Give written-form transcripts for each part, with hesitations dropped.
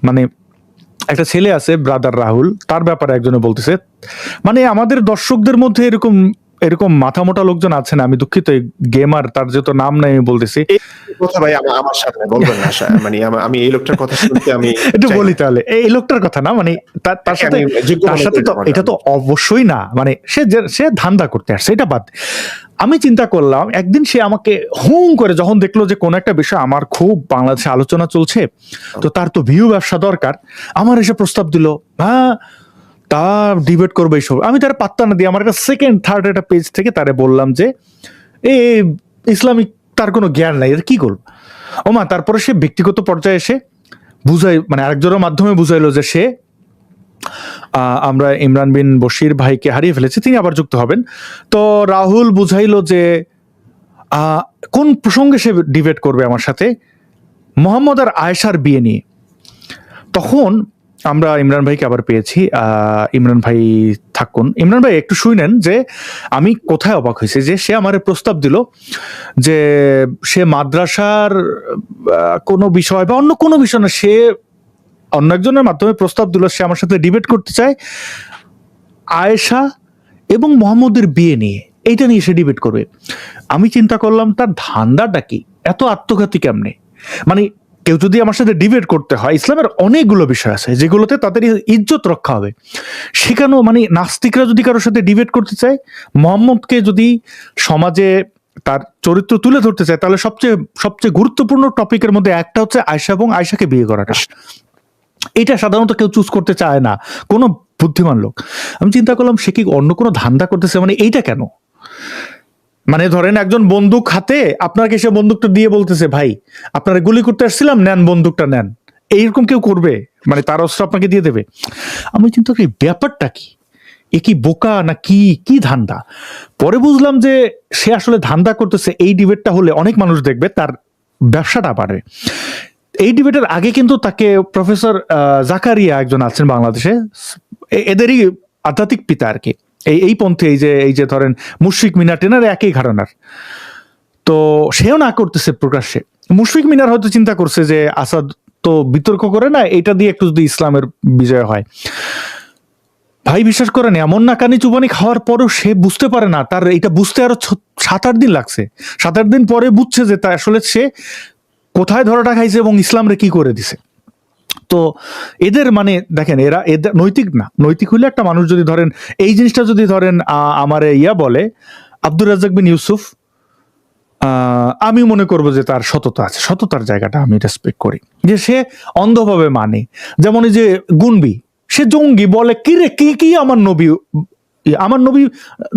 মানে একটা ছেলে আছে ব্রাদার রাহুল, তার ব্যাপারে একজনে বলতেছে, মানে আমাদের দর্শকদের মধ্যে এরকম এরকম মাথা মোটা লোকজন আছে না, আমি দুঃখিত এই গেমার, তার যেহেতু নাম নাই আমি বলতেছি। এই কথা ভাই আমার সামনে বলবেন না, মানে আমি এই লোকটার কথা শুনতে আমি একটু বলি তাহলে, এই লোকটার কথা না, মানে তার সাথে তো এটা তো অবশ্যই না, মানে সে ধান্দা করতে আসছে, এটা বাদ। আমি চিন্তা করলাম একদিন সে আমাকে হুম করে যখন দেখলো যে কোন একটা বিষয় আমার খুব বাংলাদেশে আলোচনা চলছে, তো তার তো ভিউ ব্যবসা দরকার, আমার এসে প্রস্তাব দিল, হ্যাঁ তার ডিবেট করবে এইসব। আমি তার পাত্তা না দিয়ে আমার একটা সেকেন্ড থার্ড একটা পেজ থেকে তারে বললাম যে এ ইসলামিক তার কোনো জ্ঞান নাই, এর কি করব। ওমা তারপরে সে ব্যক্তিগত পর্যায়ে এসে বুঝাই, মানে আরেকজনের মাধ্যমে বুঝাইলো যে সে আমরা ইমরান বিন বশির ভাইকে হারিয়ে ফেলেছি, তিনি আবার যুক্ত হবেন। তো রাহুল বুঝাইলো যে কোন প্রসঙ্গে সে ডিবেট করবে আমার সাথে, মোহাম্মদ আর আয়েশার বিয়ে নিয়ে। তখন আমরা ইমরান ভাইকে আবার পেয়েছি। ইমরান ভাই থাকুন, ইমরান ভাই একটু শুনেন যে আমি কোথায় অবাক হয়েছি, যে সে আমার প্রস্তাব দিল যে সে মাদ্রাসার কোনো বিষয় বা অন্য কোনো বিষয় না, সে অন্য একজনের মাধ্যমে প্রস্তাব দিল সে আমার সাথে ডিবেট করতে চায় আয়েশা এবং মোহাম্মদের বিয়ে নিয়ে, এইটা নিয়ে সে ডিবেট করবে। আমি চিন্তা করলাম তার ধান্দাটা কি, এত আত্মঘাতী কেমনে। মানে কেউ যদি আমার সাথে ডিবেট করতে হয়, ইসলামের অনেকগুলো বিষয় আছে যেগুলোতে তাদের ইজ্জত রক্ষা হবে, সেখানেও মানে নাস্তিকরা যদি কারোর সাথে ডিবেট করতে চায়, মোহাম্মদকে যদি সমাজে তার চরিত্র তুলে ধরতে চায়, তাহলে সবচেয়ে গুরুত্বপূর্ণ টপিকের মধ্যে একটা হচ্ছে আয়েশা এবং আয়েশাকে বিয়ে করাটা। এটা সাধারণত কেউ চুজ করতে চায় না, কোনো বুদ্ধিমান লোক। আমি চিন্তা করলাম সে কি অন্য কোনো ধান্দা করতেছে, মানে এইটা কেন। মানে ধরেন একজন বন্দুক হাতে আপনাকে সে বন্দুকটা দিয়ে বলতেছে ভাই আপনারা গুলি করতে আসছিলাম, নেন বন্দুকটা নেন, এইরকম কেউ করবে? মানে তার অস্ত্র আপনাকে দিয়ে দেবে? আমি চিন্তা করি ব্যাপারটা কি, এ কি বোকা না কি ধান্দা। পরে বুঝলাম যে সে আসলে ধান্দা করতেছে, এই ডিবেটটা হলে অনেক মানুষ দেখবে, তার ব্যবসাটা বাড়ে। এই ডিবেটের আগে কিন্তু তাকে প্রফেসর জাকারিয়া একজন আছেন বাংলাদেশে, এদেরই আধ্যাত্মিক পিতা আর কি, এই পন্থে এই যে ধরেন মুশফিক মিনার টেনার একই ঘরানার, তো সেও না করতেছে প্রকাশ্যে। মুশফিক মিনার হয়তো চিন্তা করছে যে আসাদ তো বিতর্ক করে না, এটা দিয়ে একটু যদি ইসলামের বিজয় হয়। ভাই বিশ্বাস করেন এমন নাকানি চুবানি খাওয়ার পরও সে বুঝতে পারে না, তার এটা বুঝতে আরো 7-8 দিন লাগছে। 7-8 দিন পরে বুঝছে যে তা আসলে সে কোথায় ধরাটা খাইছে এবং ইসলামরে কি করে দিছে। তো এদের মানে দেখেন, এদের নৈতিক না, নৈতিক হইলে একটা মানুষ যদি ধরেন এই জিনিসটা যদি ধরেন আমার বলে আব্দুর রাজ্জাক বিন ইউসুফ, আমি মনে করবো যে তার সততা আছে, সততার জায়গাটা আমি রেসপেক্ট করি, যে সে অন্ধভাবে মানে। যেমন এই যে গুনবি, সে জঙ্গি বলে কি রে কি আমার নবী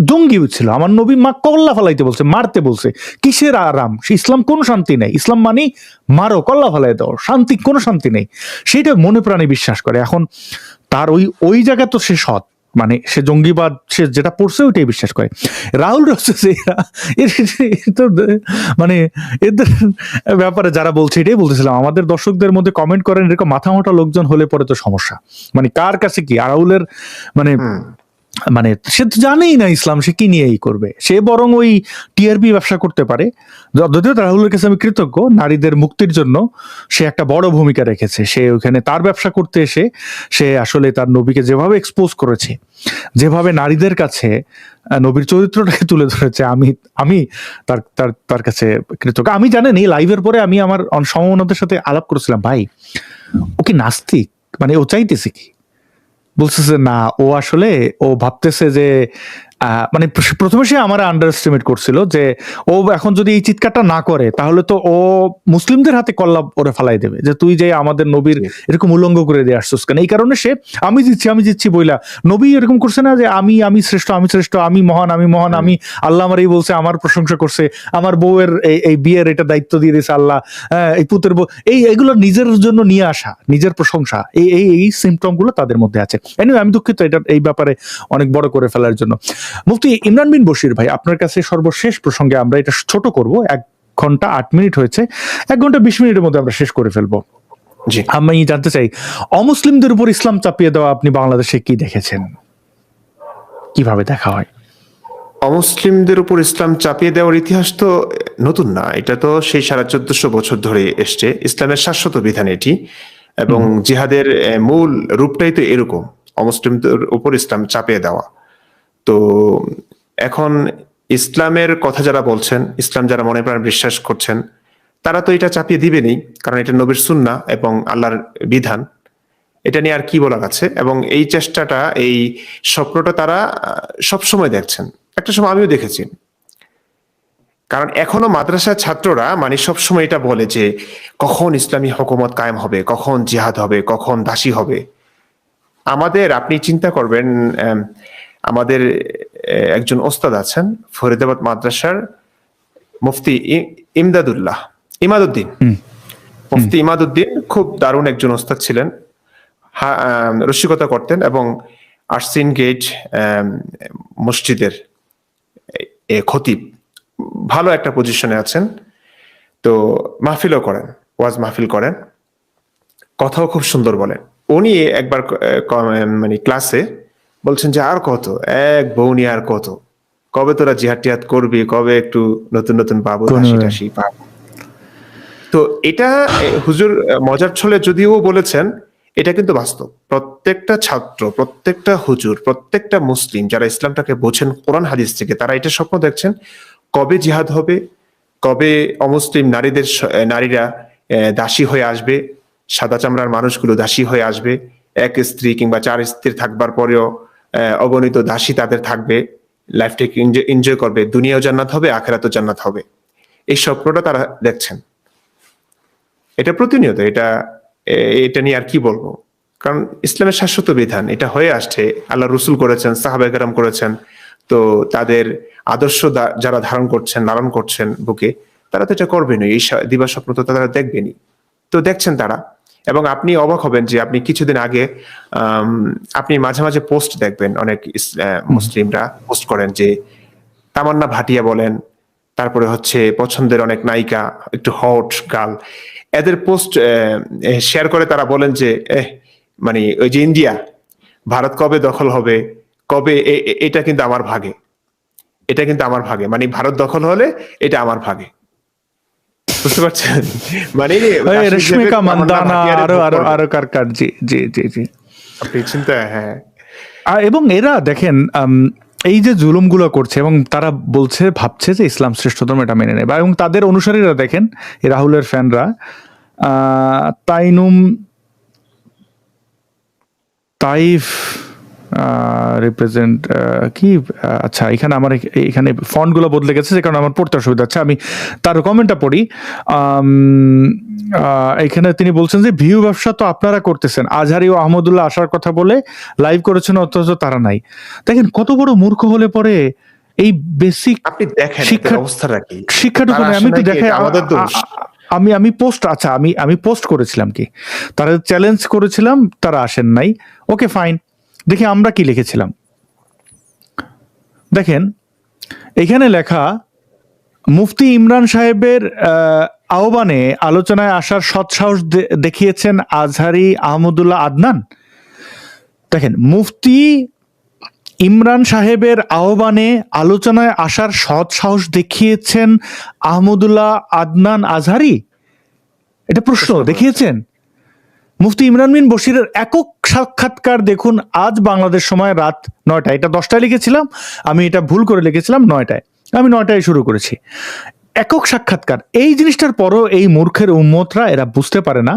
জঙ্গি ছিল, আমার নবী মা কল্লা ফালাইতে বলছে, মারতে বলছে, কিসের আরাম, সে ইসলাম কোনো শান্তি নেই, ইসলাম মানে মারো কল্লা ফালাই দাও, শান্তি কোনো শান্তি নেই, সেটা মনে প্রাণে বিশ্বাস করে। এখন তার ওই জায়গা তো সে সৎ, মানে সে জঙ্গিবাদ সে যেটা পড়ছে ওইটাই বিশ্বাস করে। রাহুল মানে এদের ব্যাপারে যারা বলছে এটাই বলতেছিলাম, আমাদের দর্শকদের মধ্যে কমেন্ট করেন এরকম মাথা মোটা লোকজন হলে পরে তো সমস্যা। মানে কার কাছে কি রাহুলের মানে সে তো জানেই না ইসলাম, সে কি নিয়ে করবে, সে বরং ওই টিআরপি ব্যবসা করতে পারে। যদিও রাহুলের কাছে আমি কৃতজ্ঞ, নারীদের মুক্তির জন্য সে একটা বড় ভূমিকা রেখেছে, সে ওখানে তার ব্যবসা করতে এসে সে আসলে তার নবীকে যেভাবে এক্সপোজ করেছে, যেভাবে নারীদের কাছে নবীর চরিত্রটাকে তুলে ধরেছে, আমি তার কাছে কৃতজ্ঞ। আমি জানেন এই লাইভের পরে আমি আমার সমমনদের সাথে আলাপ করেছিলাম, ভাই ও কি নাস্তিক, মানে ও চাইতেছে কি, বলতেছে না ও আসলে ও ভাবতেছে যে মানে প্রথমে সে আমার আন্ডার এস্টিমেট করছিল যে ও এখন যদি এই চিৎকারটা না করে তাহলে তো ও মুসলিমদের হাতে কল্লা ওরে ফালাই দেবে, যে তুই যে আমাদের নবীর এরকম উলঙ্গ করে দিয়ে আসছিস কেন। এই কারণে সে আমি জিতছি বইলা, নবী এরকম করছে না যে আমি শ্রেষ্ঠ, আমি মহান, আমি আল্লাহ আমার এই বলছে, আমার প্রশংসা করছে, আমার বউয়ের এই বিয়ের এটা দায়িত্ব দিয়ে দিয়েছে আল্লাহ, এই পুতের বউ, এইগুলো নিজের জন্য নিয়ে আসা, নিজের প্রশংসা, এই সিমটম গুলো তাদের মধ্যে আছে। এনিওয়ে আমি দুঃখিত এটা এই ব্যাপারে অনেক বড় করে ফেলার জন্য। মুফতি ইমরান বিন বশির ভাই, আপনার কাছে সর্বশেষ প্রসঙ্গে আমরা এটা ছোট করব, 1 ঘন্টা 8 মিনিট হয়েছে, 1 ঘন্টা 20 মিনিটের মধ্যে আমরা শেষ করে ফেলবো। আমি জানতে চাই অমুসলিমদের উপর ইসলাম চাপিয়ে দেওয়া আপনি বাংলাদেশে কি দেখেছেন, কিভাবে দেখা হয়? অমুসলিমদের উপর ইসলাম চাপিয়ে দেওয়ার ইতিহাস তো নতুন না, এটা তো সেই 1450 বছর ধরে এসছে, ইসলামের শাশ্বত বিধান এটি। এবং জিহাদের মূল রূপটাই তো এরকম, অমুসলিমদের উপর ইসলাম চাপিয়ে দেওয়া। তো এখন ইসলামের কথা যারা বলছেন, ইসলাম যারা মনে প্রাণ বিশ্বাস করছেন, তারা তো এটা চাপিয়ে দিবেনই, কারণ এটা নবীর সুন্নাহ এবং আল্লাহর বিধান। এটা নিয়ে আর কি বলার আছে। এবং এই চেষ্টাটা, এই স্বপ্নটা তারা সবসময় দেখছেন, একটা সময় আমিও দেখেছি। কারণ এখনো মাদ্রাসার ছাত্ররা মানে সবসময় এটা বলে যে কখন ইসলামী হুকুমত কায়েম হবে, কখন জিহাদ হবে, কখন দাসী হবে। আমাদের, আপনি চিন্তা করবেন, আমাদের একজন ওস্তাদ আছেন ফরিদাবাদ মাদ্রাসার, মুফতি ইমাদুদ্দিন। মুফতি ইমাদুদ্দিন খুব দারুণ একজন ওস্তাদ ছিলেন, রসিকতা করতেন এবং আরসিন গেট মসজিদের খতিব, ভালো একটা পজিশনে আছেন। তো মাহফিলও করেন, ওয়াজ মাহফিল করেন, কথাও খুব সুন্দর বলেন। উনি একবার মানে ক্লাসে বলছেন যে আর কত, এক বউ নিয়ে আর কত, কবে তোরা জিহাদ টিহাদ করবি, কবে একটু নতুন নতুন পাবো, হাসি টাসি পাবো। তো এটা হুজুর মজার ছলে যদিও বলেছেন, এটা কিন্তু বাস্তব। প্রত্যেকটা ছাত্র, প্রত্যেকটা হুজুর, প্রত্যেকটা মুসলিম যারা ইসলামটাকে বোঝেন কোরআন হাদিস থেকে, তারা এটা স্বপ্ন দেখছেন কবে জিহাদ হবে, কবে অমুসলিম নারীরা দাসী হয়ে আসবে, সাদা চামড়ার মানুষগুলো দাসী হয়ে আসবে, এক স্ত্রী কিংবা 4 স্ত্রী থাকবার পরেও অগণিত দাসী তাদের থাকবে, লাইফটাকে এনজয় করবে, দুনিয়াও জান্নাত হবে, আখিরাতও জান্নাত হবে। এই স্বপ্নটা তারা দেখছেন। এটা প্রতিনিয়ত, এটা নিয়ে আর কি বলবো। কারণ ইসলামের শাশ্বত বিধান, এটা হয়ে আসছে, আল্লাহ রসুল করেছেন, সাহাবায়ে কেরাম করেছেন। তো তাদের আদর্শ যারা ধারণ করছেন, লালন করছেন বুকে, তারা তো এটা করবেনই, এই দিবা স্বপ্ন তো তারা দেখবেনই। তো দেখছেন তারা। এবং আপনি অবাক হবেন যে আপনি কিছুদিন আগে আপনি মাঝে মাঝে পোস্ট দেখবেন, অনেক মুসলিমরা পোস্ট করেন যে তামান্না ভাটিয়া বলেন, তারপরে হচ্ছে পছন্দের অনেক নায়িকা, একটু হট গার্ল, এদের পোস্ট শেয়ার করে তারা বলেন যে মানে ওই যে ইন্ডিয়া, ভারত কবে দখল হবে, কবে, এটা কিন্তু আমার ভাগে, এটা কিন্তু আমার ভাগে, মানে ভারত দখল হলে এটা আমার ভাগে। বুঝতে পারছেন? মানে রেশমিকা মান্দানা আরো কার জি জি জি জি আপনি চিন্তা, হ্যাঁ। এবং এরা দেখেন এই যে জুলুমগুলো করছে এবং তারা বলছে, ভাবছে যে ইসলাম শ্রেষ্ঠ ধর্ম, এটা মেনে নেবে। এবং তাদের অনুসারীরা দেখেন, এই রাহুলের ফ্যানরা, তাইফ রিপ্রেজেন্ট কি, আচ্ছা এখানে আমার এখানে ফন্টগুলো বদলে গেছে, যে কারণে আমার পড়তে অসুবিধা হচ্ছে। আমি তার কমেন্টটা পড়ি। এখানে তিনি বলছেন যে ভিউ ব্যবসা তো আপনারা করতেছেন, আজহারি ও আহমদুল্লাহ আসার কথা বলে লাইভ করেছেন, অথচ তারা নাই। দেখেন কত বড় মূর্খ হলে পরে এই বেসিক আপনি দেখেন অবস্থাটা কি, শিক্ষাটুকু। আমি একটু দেখাই, আমি পোস্ট, আচ্ছা আমি পোস্ট করেছিলাম কি, তারা চ্যালেঞ্জ করেছিলাম, তারা আসেন নাই, ওকে ফাইন। দেখি আমরা কি লিখেছিলাম, দেখেন এখানে লেখা, মুফতি ইমরান সাহেবের আহ্বানে আলোচনায় আসার সৎসাহস দেখিয়েছেন আজহারি আহমদুল্লাহ আদনান। দেখেন, মুফতি ইমরান সাহেবের আহ্বানে আলোচনায় আসার সৎসাহস দেখিয়েছেন আহমদুল্লাহ আদনান আজহারি, এটা প্রশ্ন দেখিয়েছেন। মুফতি ইমরান বিন বশিরের একক সাক্ষাৎকার দেখুন আজ বাংলাদেশ সময় রাত 9টায়। এটা 10টায় লিখেছিলাম, আমি এটা ভুল করে লিখেছিলাম 9টায়, আমি 9টায় শুরু করেছি। একক সাক্ষাৎকার, এই জিনিসটার পরও এই মূর্খের উম্মতরা এরা বুঝতে পারে না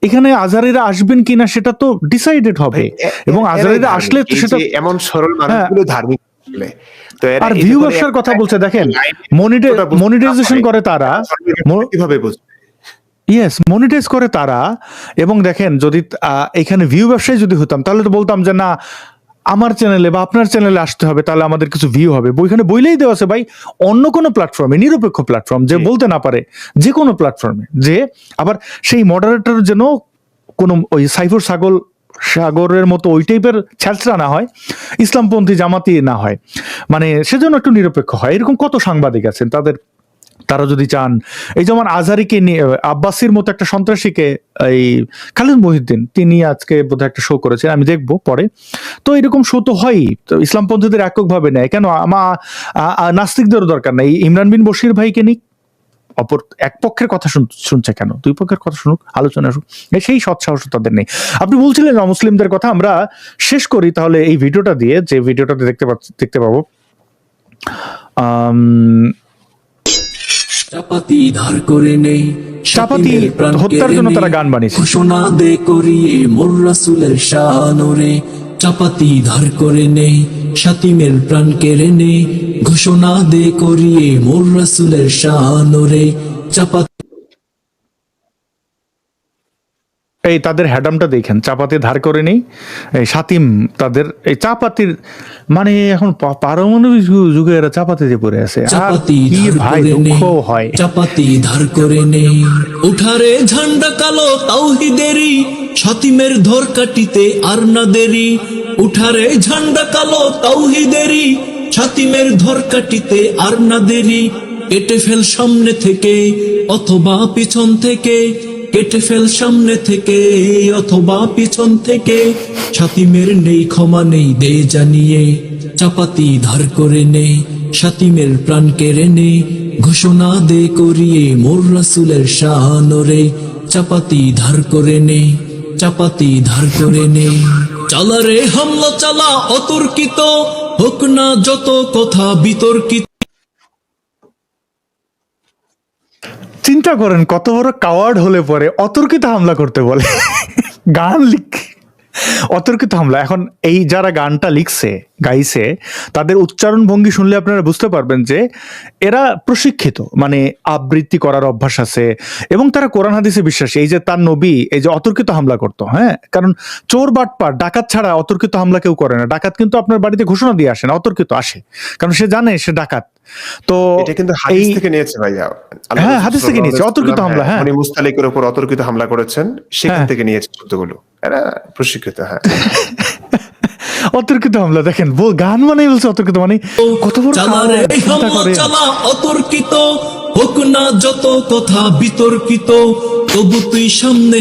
এখানে আজহারিরা আসবেন কিনা সেটা তো ডিসাইডেড হবে, এবং আজহারিরা আসলে তো সেটা এমন সরল মানুষগুলো ধার্মিক। আর ভিউ ব্যবসার কথা বলছে, দেখেন মনিটাইজেশন করে তারা, কিভাবে বুঝবে? ইয়েস, মনিটাইজ করে তারা। এবং দেখেন, যদি এখানে ভিউ ব্যবসায় যদি হতাম, তাহলে তো বলতাম যে না, আমার চ্যানেলে বা আপনার চ্যানেলে আসতে হবে, তাহলে আমাদের কিছু ভিউ হবে। বইখানে বইলেই দেওয়া আছে ভাই, অন্য কোনো প্ল্যাটফর্মে, নিরপেক্ষ প্ল্যাটফর্ম, যে বলতে না পারে, যে কোনো প্ল্যাটফর্মে, যে আবার সেই মডারেটর যেন কোনো ওই সাইফুর সাগরের মতো ওই টাইপের ছ্যাঁচড়া না হয়, ইসলামপন্থী জামাতি না হয়, মানে সেজন্য একটু নিরপেক্ষ হয়। এরকম কত সাংবাদিক আছেন, তারা যদি চান, এই যেমন আজহারিকে নিয়ে, আব্বাসির মতো একটা সন্ত্রাসীকে, এই খালিদ মহিউদ্দিন, তিনি আজকে বোধহয় একটা শো করেছেন, আমি দেখবো পরে। তো এরকম শো তো হয়ই, তো ইসলামপন্থীদের এককভাবে নেয় কেন? নাস্তিকদেরও দরকার নাই, ইমরান বিন বশির ভাইকে নিক, অপর এক পক্ষের কথা শুনছে কেন, দুই পক্ষের কথা শুনুক, আলোচনা আসুক, সেই সৎসাহস তাদের নেই। আপনি বলছিলেন অমুসলিমদের কথা, আমরা শেষ করি তাহলে এই ভিডিওটা দিয়ে, যে ভিডিওটাতে দেখতে পাবো চাপাতি ধার করে নেই, চাপাতি হত্যার জন্য তারা গান বানিয়েছে। ঘোষণা দে করিয়ে মোর রাসূলের শানরে, চাপাতি ধার করে নেই, শাতিমের প্রাণ কেড়ে নেই, ঘোষণা দে করিয়ে মোর রাসূলের শানরে, চাপাতি এই তাদের হ্যাডামটা দেখেন, চাপাতি ধার করে নেই, এই শাতিম তাদের এই চাপাতির মানে এখন পারমাণবিক যুগে এরা চাপাতিতে পড়ে আছে। আর চাপাতি কি ধার ভাই করে নেই, দুঃখ হয়। চাপাতি ধার করে নেই, উঠারে ঝান্ডা কালো তাওহীদেরই, শাতিমের ধর কাটিতে আর না দেরি, উঠারে ঝান্ডা কালো তাওহীদেরই, শাতিমের ধর কাটিতে আর না দেরি, কেটে ফেল সামনে থেকে অথবা পিছন থেকে, কেটে ফেল সামনে থেকে অথবা পিছন থেকে, শাতিমের নেই ক্ষমা নেই দে জানিয়ে, চাপাতি ধার করে নে, শাতিমের প্রাণ কেড়ে নে, ঘোষণা দে করিয়ে মোর রাসূলের শানরে, চাপাতি ধার করে নে, চাপাতি ধার করে নে, চালা রে হামলা চালা অতর্কিত, হোক না যত কথা বিতর্কিত। চিন্তা করেন কত বড় কাওয়ার্ড হলে পরে অতর্কিত হামলা করতে বলে। গান লিখ অতর্কিত হামলা। এখন এই যারা গানটা লিখছে গাইছে তাদের উচ্চারণ ভঙ্গি শুনলে আপনারা বুঝতে পারবেন যে এরা প্রশিক্ষিত, মানে আবৃত্তি করার অভ্যাস আছে এবং তারা কোরআন হাদিসে বিশ্বাসী। এই যে তার নবী এই যে অতর্কিত হামলা করতো, হ্যাঁ, কারণ চোর বাটপার ডাকাত ছাড়া অতর্কিত হামলা কেউ করে না। ডাকাত কিন্তু আপনার বাড়িতে ঘোষণা দিয়ে আসে না, অতর্কিত আসে, কারণ সে জানে সে ডাকাত। তো এটা কিন্তু হাদিস থেকে নিয়েছে ভাইয়া। হ্যাঁ, হাদিস থেকে নিয়েছে অতর্কিত হামলা। হ্যাঁ, উনি মুস্তালিকের উপর অতর্কিত হামলা করেছেন, সেখান থেকে নিয়েছে শব্দগুলো, এরা প্রশিক্ষিত। হ্যাঁ, অতর্কিত হামলা দেখেন, গান মানে বলছে অতর্কিত, মানে কত বড় চিন্তা করে। অতর্কিত হোক না যত কথা বিতর্কিত, তবু তুই সামনে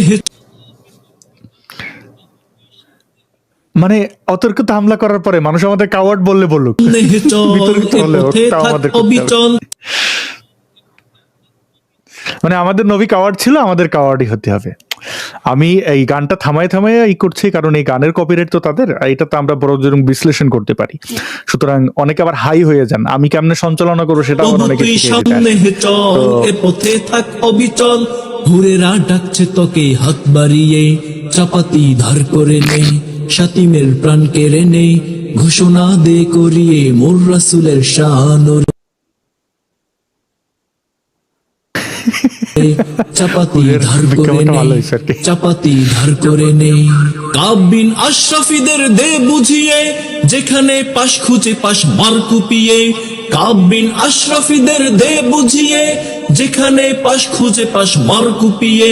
মানে অতর্কিত হামলা করার পরে মানুষ আমাদের কাওয়ার্ড বললে বলুক, বিতর্কিত হলে তাও আমাদের করতে হবে। মানে আমাদের নবী কাওয়ার্ড ছিল, আমাদের কাওয়ার্ডই হতে হবে। আমি এই গানটা থামায় ই করছি কারণ এই গানের কপিরাইট তো তাদের, এটা তো আমরা বড় জোর বিশ্লেষণ করতে পারি। সুতরাং অনেকে আবার হাই হয়ে যান, আমি কেমনে সঞ্চালনা করবো সেটা আমার অনেকে পথে থাক অবিচল, হুরেরা ডাকছে তোকে হাত বাড়িয়ে, চাপাতি ধার করে নেই, শাতিমের প্রাণ কেড়ে নেই, ঘোষণা দে করিয়ে মোর রাসূলের শানরে, চাপাতি ধার করে নেই, চাপাতি ধার করে নেই। কাব বিন আশরাফিদের দে বুঝিয়ে, যেখানে পাশ খুঁজে পাশ মার কুপিয়ে, কাব বিন আশরাফিদের দে বুঝিয়ে, যেখানে পাশ খুঁজে পাশ মার কুপিয়ে,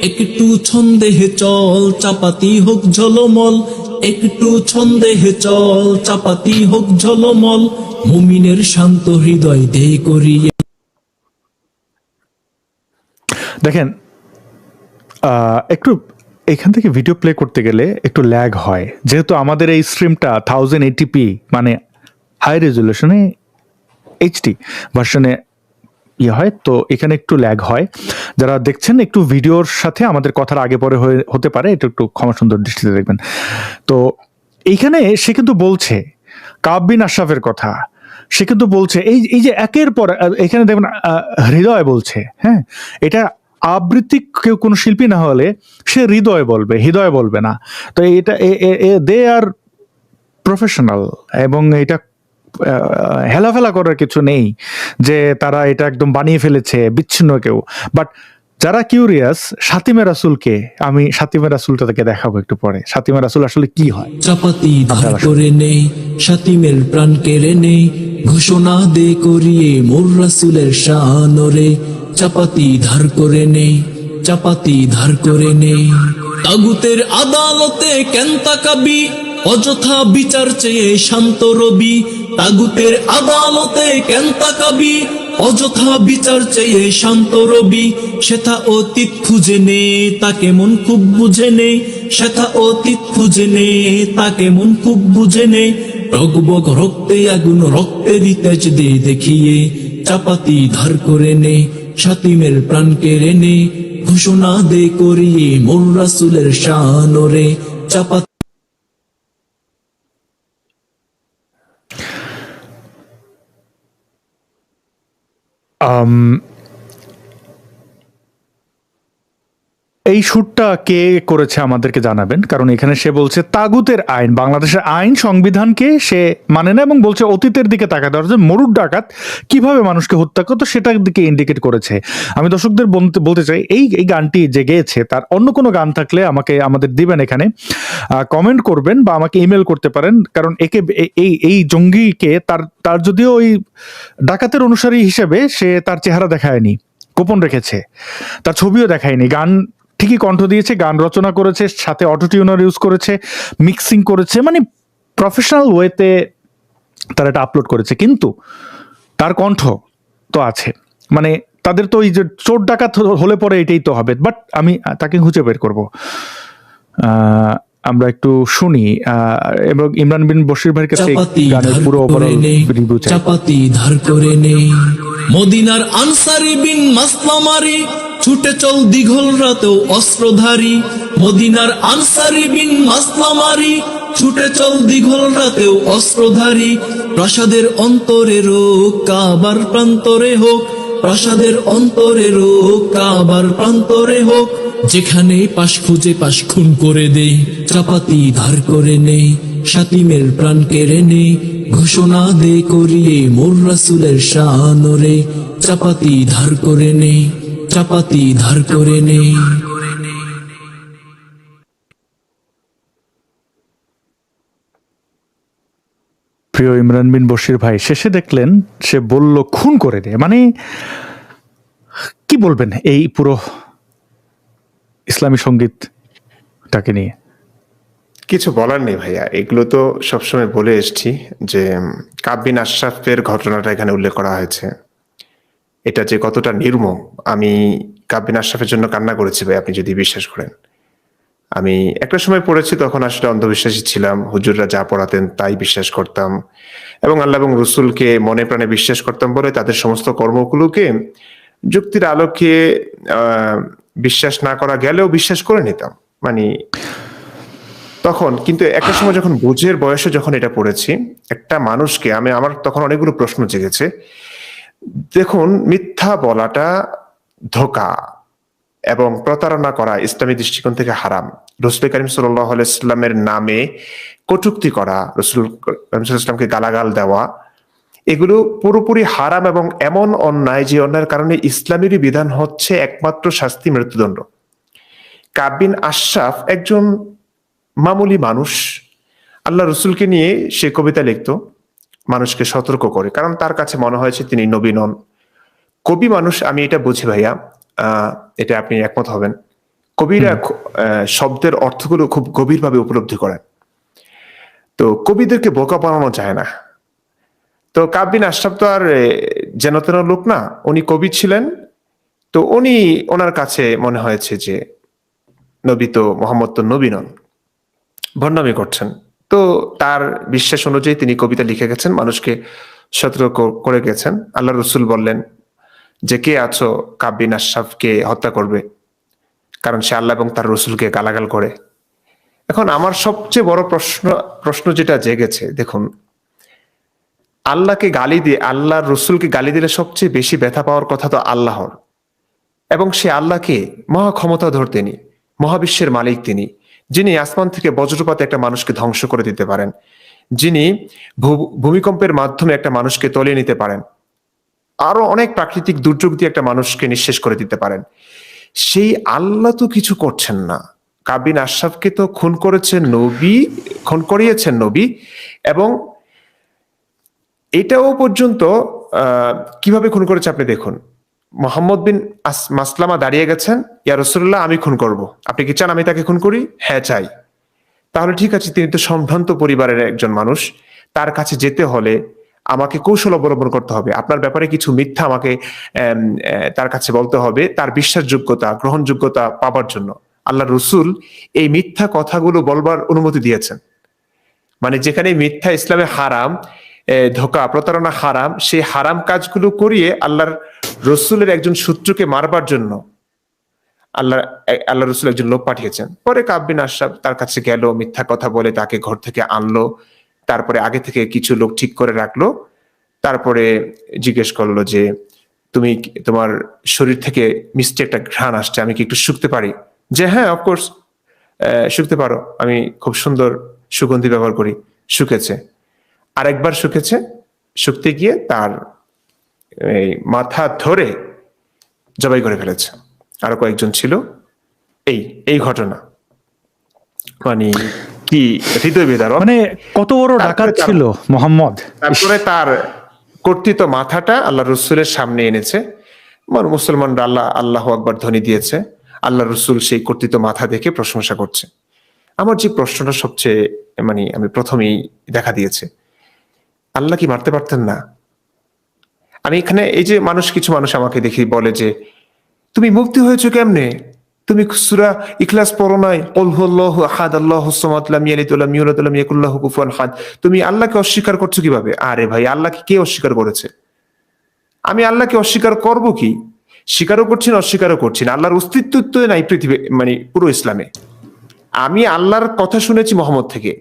একটু ছন্দে হে চল চাপাতি হোক ঝলমল, একটু ছন্দে হে চল চাপাতি হোক ঝলমল, মুমিনের শান্ত হৃদয় দে করিয়ে। দেখেন একটু এখান থেকে ভিডিও প্লে করতে গেলে একটু ল্যাগ হয়, যেহেতু আমাদের এই স্ট্রিমটা 1080p মানে হাই রেজুলেশনে HD ভার্সনে ইয়ে হয়, তো এখানে একটু ল্যাগ হয়। যারা দেখছেন একটু ভিডিওর সাথে আমাদের কথার আগে পরে হতে পারে, এটা একটু ক্ষমা সুন্দর দৃষ্টিতে দেখবেন। তো এইখানে সে কিন্তু বলছে কাব বিন আশরাফের কথা, সে কিন্তু বলছে এই যে একের পর এখানে দেখবেন হৃদয় বলছে, হ্যাঁ, এটা আবৃত্তি কেউ কোনো শিল্পী না হলে সে হৃদয় বলবে, হৃদয় বলবে না। তো এটা দে আর প্রফেশনাল এবং এটা হেলাফেলা করার কিছু নেই যে তারা এটা একদম বানিয়ে ফেলেছে বিচ্ছিন্ন কেউ। বাট যারা কিউরিয়াস শাতিমে রাসূলকে, আমি শাতিমে রাসূলটা থেকে দেখাবো একটু পরে, শাতিমে রাসূল আসলে কি হয়। চাপাতি ধার করে নেই, শাতিমের প্রাণ কেড়ে নেই, ঘোষণা দে করিয়ে মোর রাসূলের শানরে, চাপাতি ধার করে নেই, চাপাতি ধার করে নেই। তাগুতের আদালতে কেন তাকাবি, অযথা বিচার চেয়ে শান্ত রবি, তাগুতের আদালতে কেন তাকাবি, অযথা বিচার চেয়ে শান্ত রবি, সেথা অতীত খুঁজে নে তাকে মন খুব বুঝে নে, সেথা অতীত খুঁজে নে তাকে মন খুব বুঝে নে, রগবগ রক্তে আগুন রক্তেরই তেজ দে দেখিয়ে, চাপাতি ধার করে নে, শাতিমের প্রাণ কেড়ে নে, ঘোষণা দে করিয়ে মোর রাসূলের শান রে। চাপা এই সুরটা কে করেছে আমাদেরকে জানাবেন, কারণ এখানে সে বলছে তাগুতের আইন, বাংলাদেশের আইন সংবিধানকে সে মানে না, এবং বলছে অতীতের দিকে তাকাতে হবে, মরুর ডাকাত কিভাবে মানুষকে হত্যা করতো সেটার দিকে ইন্ডিকেট করেছে। আমি দর্শকদের বলতে চাই এই এই গানটি যে গেয়েছে তার অন্য কোনো গান থাকলে আমাদের দিবেন, এখানে কমেন্ট করবেন বা আমাকে ইমেল করতে পারেন, কারণ একে এই জঙ্গিকে তার যদিও ওই ডাকাতের অনুসারী হিসেবে সে তার চেহারা দেখায়নি, গোপন রেখেছে, তার ছবিও দেখায়নি, গান ঠিকই কণ্ঠ দিয়েছে, গান রচনা করেছে, সাথে অটোটিউনার ইউজ করেছে, মিক্সিং করেছে, মানে প্রফেশনাল ওয়েতে তারা এটা আপলোড করেছে, কিন্তু তার কণ্ঠ তো আছে। মানে তাদের তো এই যে চোর ডাকাত হলে পরে এটাই তো হবে, বাট আমি তাকে খুঁজে বের করবো। আমরা একটু শুনি এবং ইমরান বিন বশির ভাইয়ের কাছে গানের পুরো রিভিউ চাই। চাপাতি ধার করে নে, মদিনার আনসারি বিন মাসলামারি ছুটে চল দীঘল রাতেও অস্ত্রধারী। মদিনার আনসারি বিন মাসলামারি ছুটে চল দীঘল রাতেও অস্ত্রধারী। প্রাসাদের অন্তরে রোক কাবার প্রান্তরে হোক, প্রাসাদের অন্তরে রোক কাবার প্রান্তরে হোক। যেখানে পাশ খুঁজে পাশ খুন করে দে, চাপাতি ধার করে নে, শাতিমের প্রাণ কেড়ে নে, ঘোষণা দে করিয়ে মোর রাসূলের শান রে। চাপাতি ধার করে নে, চাপাতি ধার করে নে। প্রিয় ইমরান বিন বশির ভাই, শেষে দেখলেন সে বলল খুন করে দে, মানে কি বলবেন এই পুরো ইসলামী সঙ্গীতটাকে নিয়ে? কিছু বলার নেই ভাইয়া, এগুলো তো সবসময় বলে এসছি যে কাব বিন আশরাফের ঘটনাটা এখানে উল্লেখ করা হয়েছে, এটা যে কতটা নির্মম। আমি কাব বিন আশরাফের জন্য কান্না করেছি ভাই, আপনি যদি বিশ্বাস করেন। আমি একটা সময় পড়েছি, তখন আসলে অন্ধবিশ্বাসী ছিলাম, হুজুররা যা পড়াতেন তাই বিশ্বাস করতাম, এবং আল্লাহ এবং রসুলকে মনে প্রাণে বিশ্বাস করতাম বলে তাদের সমস্ত কর্মগুলোকে যুক্তির আলোকে বিশ্বাস না করা গেলেও বিশ্বাস করে নিতাম। মানে তখন কিন্তু একটা সময় যখন বুঝের বয়সে যখন এটা পড়েছি, একটা মানুষকে আমার তখন অনেকগুলো প্রশ্ন জেগেছে। দেখুন, মিথ্যা বলাটা ধোঁকা এবং প্রতারণা করা ইসলামী দৃষ্টিকোণ থেকে হারাম। রাসূল করিম সাল্লাল্লাহু আলাইহি ওয়াসাল্লামের নামে কটূক্তি করা, রাসূল করিম সাল্লাল্লাহু আলাইহি ওয়াসাল্লামকে গালাগাল দেওয়া, এগুলো পুরোপুরি হারাম এবং এমন অন্যায় যে অন্যায়ের কারণে ইসলামেরই বিধান হচ্ছে একমাত্র শাস্তি মৃত্যুদণ্ড। কাব বিন আশরাফ একজন মামুলি মানুষ, আল্লাহ রসুলকে নিয়ে সে কবিতা লিখতো, মানুষকে সতর্ক করে, কারণ তার কাছে মনে হয়েছে তিনি নবী নন। কবি মানুষ, আমি এটা বুঝি ভাইয়া, এটা আপনি একমত হবেন। কবিরা শব্দের অর্থগুলো খুব গভীরভাবে উপলব্ধি করেন, তো কবিদেরকে বোকা বানানো যায় না। তো কাব বিন আশরাফ তো আর যেন তেন লোক না, উনি কবি ছিলেন। তো ওনার কাছে মনে হয়েছে যে নবী তো, মোহাম্মদ তো নবী নন, ভণ্ডামি করছেন। তো তার বিশ্বাস অনুযায়ী তিনি কবিতা লিখে গেছেন, মানুষকে সতর্ক করে গেছেন। আল্লাহ রসুল বললেন যে কে আছো কাব বিন আশরাফকে হত্যা করবে, কারণ সে আল্লাহ এবং তার রসুলকে গালাগাল করে। এখন আমার সবচেয়ে বড় প্রশ্ন যেটা জেগেছে, দেখুন, আল্লাহকে গালি দিয়ে, আল্লাহর রসুলকে গালি দিলে সবচেয়ে বেশি ব্যথা পাওয়ার কথা তো আল্লাহর, এবং সে আল্লাহকে মহা ক্ষমতাধর তিনি, মহাবিশ্বের মালিক তিনি, যিনি আসমান থেকে বজ্রপাতে একটা মানুষকে ধ্বংস করে দিতে পারেন, যিনি ভূমিকম্পের মাধ্যমে একটা মানুষকে তলিয়ে নিতে পারেন, আরো অনেক প্রাকৃতিক দুর্যোগ দিয়ে একটা মানুষকে নিঃশেষ করে দিতে পারেন। সেই আল্লাহ তো কিছু করছেন না। কাব বিন আশরাফকে তো খুন করিয়েছেন নবী, এবং এটাও পর্যন্ত কিভাবে খুন করেছে আপনি দেখুন। মোহাম্মদ বিন মাসলামা দাঁড়িয়ে গেছেন, ইয়া রাসূলুল্লাহ, আমি খুন করব, আপনি কি চান আমি তাকে খুন করি? হ্যাঁ চাই। তাহলে ঠিক আছে, তিনি তো সম্ভ্রান্ত পরিবারের একজন মানুষ, তার কাছে যেতে হলে আমাকে কৌশল অবলম্বন করতে হবে, আপনার ব্যাপারে কিছু মিথ্যা আমাকে তার কাছে বলতে হবে, তার বিশ্বাসযোগ্যতা, গ্রহণযোগ্যতা পাবার জন্য। আল্লাহ রসুল এই মিথ্যা কথাগুলো বলবার অনুমতি দিয়েছেন। মানে যেখানে মিথ্যা ইসলামে হারাম, ধোঁকা প্রতারণা হারাম, সেই হারাম কাজগুলো করিয়ে আল্লাহর রসুলের একজন শত্রুকে মারবার জন্য আল্লাহ রসুল একজন লোক পাঠিয়েছেন। পরে কাব বিন আশরাফ তার কাছে গেল, মিথ্যা কথা বলে তাকে ঘর থেকে আনলো, তারপরে আগে থেকে কিছু লোক ঠিক করে রাখলো, তারপরে জিজ্ঞেস করলো যে তোমার শরীর থেকে মিষ্টি একটা ঘ্রাণ আসছে, আমি কি একটু শুকতে পারি? যে হ্যাঁ, অফকোর্স শুকতে পারো, আমি খুব সুন্দর সুগন্ধি ব্যবহার করি। শুকেছে, আরেকবার শুকেছে, শুকতে গিয়ে তার মাথা ধরে জবাই করে ফেলেছে। আরো কয়েকজন ছিল। এই ঘটনা মানে কি হৃদয় বিদারক। মানে কত বড় ডাকাত ছিল মোহাম্মদ। তারপরে তার কর্তৃত মাথাটা আল্লাহ রসুলের সামনে এনেছে, মুসলমানরা আল্লাহ আকবার ধ্বনি দিয়েছে, আল্লাহ রসুল সেই কর্তৃত মাথা দেখে প্রশংসা করছে। আমার যে প্রশ্নটা সবচেয়ে আমি প্রথমেই দেখা দিয়েছে, আল্লাহ কি মারতে পারতেন না? আমি এখানে এই যে কিছু মানুষ আমাকে দেখি বলে যে তুমি মুক্তি হয়েছো কেমনে, তুমি সূরা ইখলাস পড়ো নাই, কুল হুয়াল্লাহু আহাদ আল্লাহুস সামাদ লাম ইয়ালিদ ওয়া লাম ইউলাদ ওয়া লাম ইয়াকুল লাহু কুফুয়ান আহাদ, তুমি আল্লাহকে অস্বীকার করছো কিভাবে? আরে ভাই, আল্লাহকে কে অস্বীকার করেছে? আমি আল্লাহকে অস্বীকার করব কি? স্বীকারও করছি না, অস্বীকারও করছি না। আল্লাহর অস্তিত্ব তো নাই পৃথিবী, পুরো ইসলামে। আমি আল্লাহর কথা শুনেছি মুহাম্মদ থেকে।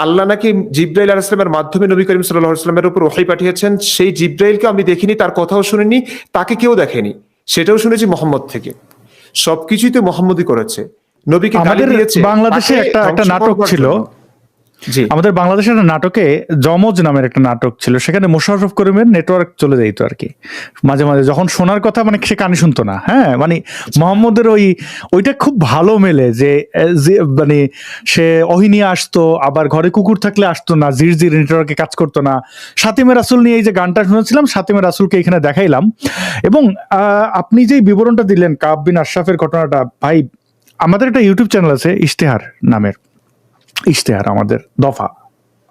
আল্লাহ নাকি জিব্রাইল আলাইহিস সালামের মাধ্যমে নবী করিম সাল্লাল্লাহু আলাইহি ওয়াসাল্লামের উপর ওহী পাঠিয়েছেন। সেই জিব্রাইলকে আমি দেখিনি, তার কথাও শুনিনি, তাকে কেউ দেখেনি, সেটাও শুনেছি মুহাম্মদ থেকে। সবকিছুই তো মুহাম্মদই করেছে। নবীকে গালি দিয়েছে। বাংলাদেশে একটা নাটক ছিল, আমাদের বাংলাদেশের একটা নাটকে যমজ নামের একটা নাটক ছিল, সেখানে মোশাররফ করিমের নেটওয়ার্ক চলে যেত আর কি মাঝে মাঝে, যখন শোনার কথা সে কানে শুনতো না। হ্যাঁ, মোহাম্মদের ওইটা খুব ভালো মেলে যে সে ওহি নিয়ে আসতো, আবার ঘরে কুকুর থাকলে আসতো না, জির নেটওয়ার্কে কাজ করতো না। সাতিমে রাসূল নিয়ে এই যে গানটা শুনেছিলাম, সাতিমে রাসূলকে এখানে দেখাইলাম। এবং আপনি যে বিবরণটা দিলেন কাব বিন আশরাফের ঘটনাটা, ভাই আমাদের একটা ইউটিউব চ্যানেল আছে ইশতেহার নামের, ইশতেহার আমাদের দফা,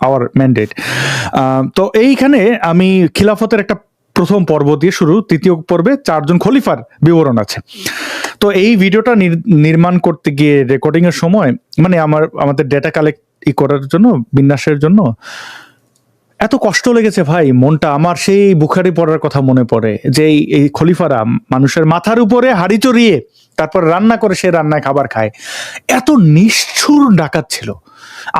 আওয়ার ম্যান্ডেট। তো এইখানে আমি খিলাফতের একটা প্রথম পর্ব দিয়ে শুরু, তৃতীয় পর্বে 4 জন খলিফার বিবরণ আছে। তো এই ভিডিওটা নির্মাণ করতে গিয়ে রেকর্ডিং এর সময় আমাদের ডেটা কালেক্ট করার জন্য, বিন্যাসের জন্য এত কষ্ট লেগেছে ভাই, মনটা আমার সেই বুখারি পড়ার কথা মনে পড়ে, যে এই খলিফারা মানুষের মাথার উপরে হাড়ি চড়িয়ে তারপর রান্না করে সে রান্নায় খাবার খায়। এত নিষ্ঠুর ডাকাত ছিল।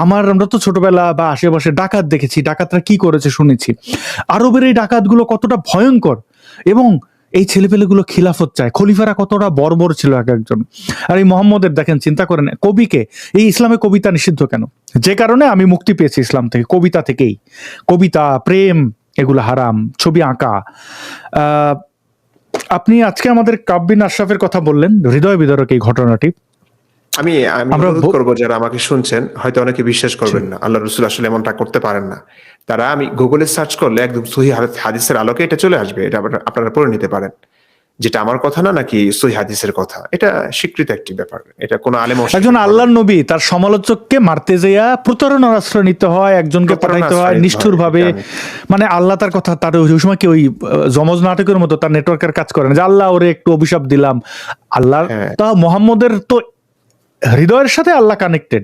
আমরা তো ছোটবেলা বা আশেপাশে ডাকাত দেখেছি, ডাকাতরা কি করেছে শুনেছি। আরবের এই ডাকাতগুলো কতটা ভয়ঙ্কর, এবং এই ছেলেপেলেগুলো খিলাফত চায়। খলিফারা কতটা বর্বর ছিল এক একজন। আর এই মোহাম্মদের দেখেন, চিন্তা করেন, কবিকে, এই ইসলামে কবিতা নিষিদ্ধ কেন? যে কারণে আমি মুক্তি পেয়েছি ইসলাম থেকে, কবিতা থেকেই। কবিতা, প্রেম, এগুলো হারাম। ছবি আঁকা। আপনি আজকে আমাদের কাব বিন আশরাফের কথা বললেন, হৃদয় বিদারক এই ঘটনাটি। আমি অনুরোধ করবো, যারা আমাকে শুনছেন, হয়তো অনেকে বিশ্বাস করবেন না আল্লাহ রসুল আসলে এমনটা করতে পারেন না, তারা আমি গুগলে সার্চ করলে একদম সহিহ হাদিসের আলোকে এটা চলে আসবে, এটা আপনারা পড়ে নিতে পারেন, যেটা আমার কথা না নাকি সহিহ হাদিসের কথা। এটা স্বীকৃত একটি ব্যাপার, এটা কোনো আলেম। একজন আল্লাহর নবী তার সমালোচককে মারতে যাইয়া প্রতারণার আশ্রয় নিতে হয়, একজনকে পাঠাইতে হয় নিষ্ঠুর ভাবে। আল্লাহ তার কথা, তার ওই সময় কি ওই যমজ নাটকের মতো তার নেটওয়ার্কের কাজ করে না, যে আল্লাহ ওরে একটু অভিশাপ দিলাম। আল্লাহ তা মোহাম্মদের তো হৃদয়ের সাথে আল্লাহ কানেক্টেড।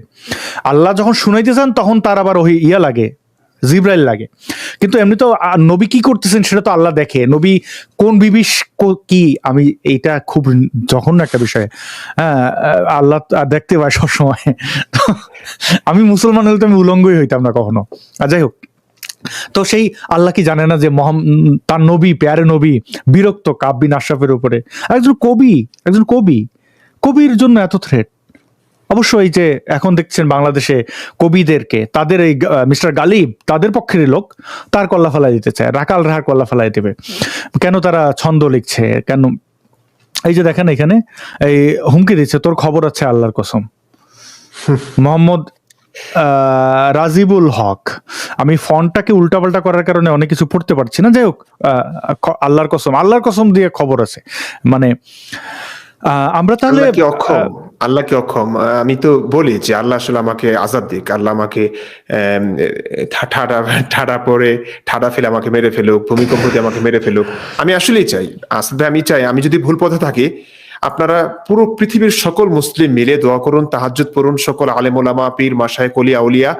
আল্লাহ যখন শুনাইতে চান তখন তার আবার ওই লাগে, জিব্রাইল লাগে। কিন্তু এমনি তো নবী কি করতেছেন সেটা তো আল্লাহ দেখে। নবী কোন বিবি কি, আমি এইটা খুব জঘন্য একটা বিষয়। হ্যাঁ, আল্লাহ দেখতে পায় সবসময়। আমি মুসলমান হলে তো আমি উলঙ্গই হইতাম না কখনো। যাই হোক, তো সেই আল্লাহ কি জানে না যে তার নবী, প্যারে নবী বিরক্ত কাব বিন আশরাফের উপরে? একজন কবির জন্য এত থ্রেট। অবশ্যই যে এখন দেখছেন বাংলাদেশে কবিদেরকে, তাদের এই মিস্টার গালিব তাদের পক্ষের লোক, তার কল্লা ফেলাই দিতে চায়, রাখাল রাহার কল্লা ফেলাই দেবে। কেন তারা ছন্দ লিখছে কেন? এই যে দেখেন এখানে এই হুমকি দিচ্ছে, তোর খবর আছে আল্লাহর কসম। মোহাম্মদ রাজিবুল হক। আমি ফন্টটাকে উল্টাপাল্টা করার কারণে অনেক কিছু পড়তে পারছি না। যাই হোক, আল্লাহর কসম দিয়ে খবর আছে। আমরা তাহলে আল্লাহ কি অক্ষম? আমি তো বলি যে আল্লাহ আসলে আমাকে আজাদ দিক, আল্লাহ আমাকে ঠাডা ফেলে আমাকে মেরে ফেলুক, ভূমিকম্প দিয়ে আমাকে মেরে ফেলুক। আমি আসলেই চাই, আসলে আমি চাই, আমি যদি ভুল পথে থাকি, আপনারা পুরো পৃথিবীর সকল মুসলিম মিলে দোয়া করুন, তাহাজ্জুদ পড়ুন, সকল আলেম ওলামা, পীর, মাশায়েখ, ওলিয়া উলিয়া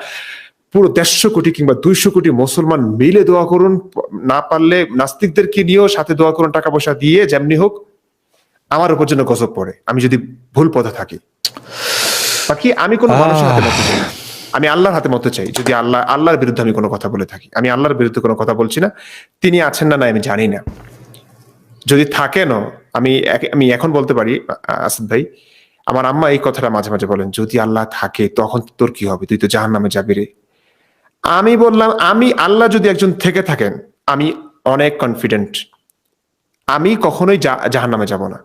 পুরো 150 কোটি কিংবা 200 কোটি মুসলমান মিলে দোয়া করুন, না পারলে নাস্তিকদেরকে নিয়েও সাথে দোয়া করুন, টাকা পয়সা দিয়ে যেমনি হোক, আমার উপর যেন গজব পড়ে আমি যদি ভুল পথে থাকি। বাকি আমি কোনো মানুষের হাতে মতে চাই না, আমি আল্লাহর হাতে মতে চাই। যদি আল্লাহর বিরুদ্ধে আমি কোনো কথা বলে থাকি, আমি আল্লাহর বিরুদ্ধে কোনো কথা বলছি না। তিনি আছেন না আমি জানি না, যদি থাকেনও আমি এখন বলতে পারি আসাদ ভাই, আমার আম্মা এই কথাটা মাঝে মাঝে বলেন, যদি আল্লাহ থাকে তখন তোর কি হবে, তুই তো জাহান্নামে যাবি রে। আমি বললাম, আমি আল্লাহ যদি একজন থেকে থাকেন, আমি অনেক কনফিডেন্ট আমি কখনোই জাহান্নামে যাব না।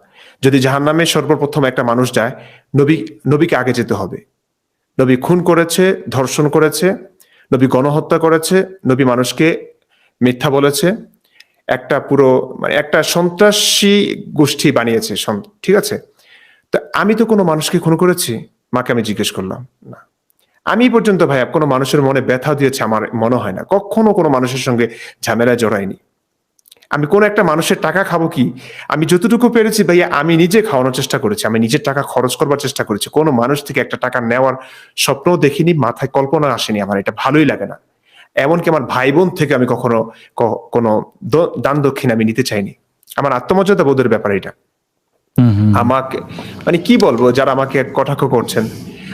যদি জাহান্নামে সর্বপ্রথম একটা মানুষ যায়, নবীকে আগে যেতে হবে। নবী খুন করেছে, ধর্ষণ করেছে, নবী গণহত্যা করেছে, নবী মানুষকে মিথ্যা বলেছে, একটা পুরো মানে একটা সন্ত্রাসী গোষ্ঠী বানিয়েছে, ঠিক আছে। তো আমি তো কোনো মানুষকে খুন করেছি? মাকে আমি জিজ্ঞেস করলাম, না। আমি পর্যন্ত ভাইয়া কোনো মানুষের মনে ব্যথা দিয়েছে আমার মনে হয় না, কখনো কোনো মানুষের সঙ্গে ঝামেলায় জড়াইনি। আমি কোন একটা মানুষের টাকা খাবো কি? আমি যতটুকু পেরেছি ভাইয়া আমি নিজে খাওয়ানোর চেষ্টা করেছি, আমি নিজের টাকা খরচ করবার চেষ্টা করেছি। কোনো মানুষ থেকে একটা টাকা নেওয়ার স্বপ্নও দেখিনি, মাথায় কল্পনা আসেনি, আমার এটা ভালোই লাগে না। এমনকি আমার ভাই বোন থেকে আমি কখনো কোনো দান দক্ষিণ আমি নিতে চাইনি। আমার আত্মমর্যাদা বোধের ব্যাপার এটা। আমাকে মানে কি বলবো, যারা আমাকে কটাক্ষ করছেন,